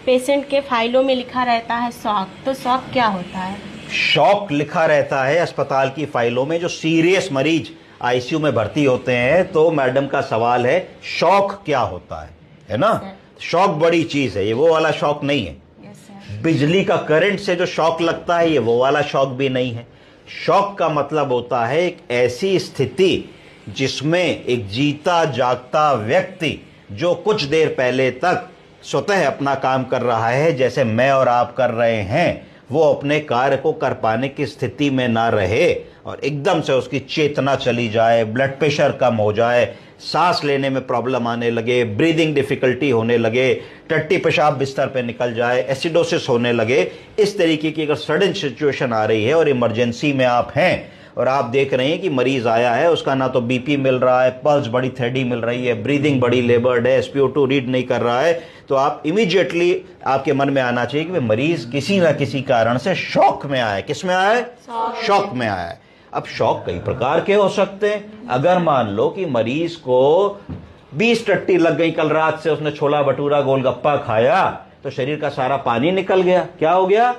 Patient के फाइलों में लिखा रहता है शॉक, तो शॉक क्या होता है? शॉक लिखा रहता है अस्पताल की फाइलों में, जो सीरियस मरीज आईसीयू में भर्ती होते हैं। तो मैडम का सवाल है शॉक क्या होता है ना? शॉक बड़ी चीज है, ये वो वाला शॉक नहीं है। बिजली का करंट से जो शॉक लगता है ये वो वाला शॉक भी नहीं है। शॉक का मतलब होता है एक ऐसी स्थिति जिसमें एक जीता जागता व्यक्ति जो कुछ देर पहले तक स्वतः अपना काम कर रहा है, जैसे मैं और आप कर रहे हैं, वो अपने कार्य को कर पाने की स्थिति में ना रहे और एकदम से उसकी चेतना चली जाए, ब्लड प्रेशर कम हो जाए, सांस लेने में प्रॉब्लम आने लगे, ब्रीदिंग डिफिकल्टी होने लगे, टट्टी पेशाब बिस्तर पे निकल जाए, एसिडोसिस होने लगे। इस तरीके की अगर सडन सिचुएशन आ रही है और इमरजेंसी में आप हैं और आप देख रहे हैं कि मरीज आया है, उसका ना तो बीपी मिल रहा है, पल्स बड़ी थ्रेडी मिल रही है, ब्रीदिंग बड़ी लेबर्ड है, SpO2 रीड नहीं कर रहा है, तो आप इमीडिएटली आपके मन में आना चाहिए कि मरीज किसी ना किसी कारण से शॉक में आया है। किस में आया है? शॉक में आया है। अब शॉक कई प्रकार के हो सकते हैं। अगर मान लो कि मरीज को 20 टट्टी लग गई कल रात से, उसने छोला भटूरा गोलगप्पा खाया तो शरीर का सारा पानी निकल गया। क्या हो गया?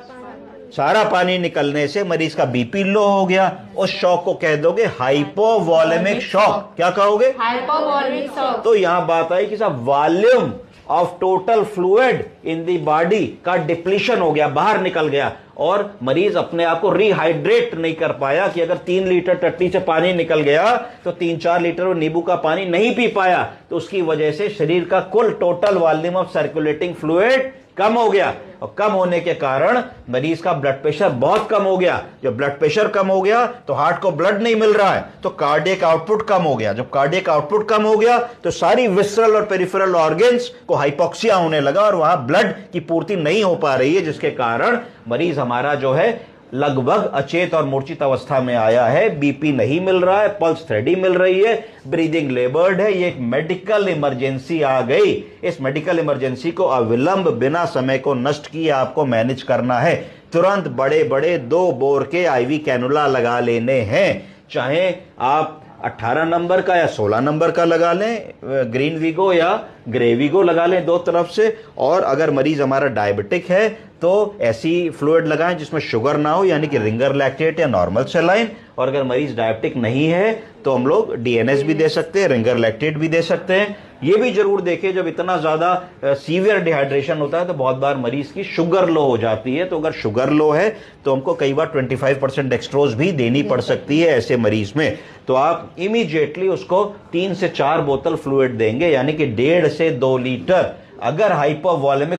सारा पानी निकलने से मरीज का बीपी लो हो गया। उस शॉक को कह दोगे हाइपोवॉलेमिक शॉक। क्या कहोगे? Hypovolemic shock. तो यहां बात आई कि साहब volume of total fluid in the body का डिप्लीशन हो गया, बाहर निकल गया और मरीज अपने आप को रिहाइड्रेट नहीं कर पाया कि अगर 3 लीटर टट्टी से पानी निकल गया तो 3-4 लीटर नींबू का पानी नहीं पी पाया, तो उसकी वजह से शरीर का कुल total volume of circulating fluid कम हो गया और कम होने के कारण मरीज का ब्लड प्रेशर बहुत कम हो गया। जब ब्लड प्रेशर कम हो गया तो हार्ट को ब्लड नहीं मिल रहा है, तो कार्डियक आउटपुट कम हो गया। जब कार्डियक आउटपुट कम हो गया तो सारी विसरल और पेरिफेरल ऑर्गन्स को हाइपोक्सिया होने लगा और वहां ब्लड की पूर्ति नहीं हो पा रही है, जिसके कारण मरीज हमारा जो है लगभग अचेत और मूर्छित अवस्था में आया है। बीपी नहीं मिल रहा है, पल्स थ्रेडी मिल रही है, ब्रीदिंग लेबर्ड है। ये एक मेडिकल इमरजेंसी आ गई। इस मेडिकल इमरजेंसी को अविलंब बिना समय को नष्ट किए आपको मैनेज करना है। तुरंत बड़े बड़े 2 बोर के आईवी कैनुला लगा लेने हैं, चाहे आप 18 नंबर का या 16 नंबर का लगा लें, ग्रीन वीगो या ग्रे वीगो लगा लें 2 तरफ से। और अगर मरीज हमारा डायबिटिक है तो ऐसी फ्लूइड लगाएं जिसमें शुगर ना हो, यानी कि रिंगर लैक्टेट या नॉर्मल सेलाइन। और अगर मरीज डायबिटिक नहीं है तो हम लोग DNS भी दे सकते हैं, रिंगर लैक्टेट भी दे सकते हैं। ये भी जरूर देखें, जब इतना ज्यादा सीवियर डिहाइड्रेशन होता है तो बहुत बार मरीज की शुगर लो हो जाती है। तो अगर शुगर लो है तो हमको कई बार 25% डेक्सट्रोज भी देनी पड़ सकती है ऐसे मरीज में। तो आप इमीडिएटली उसको 3 से 4 बोतल फ्लूइड देंगे, यानी कि 1.5 से 2 लीटर। अगर हाइपोवॉलेमिक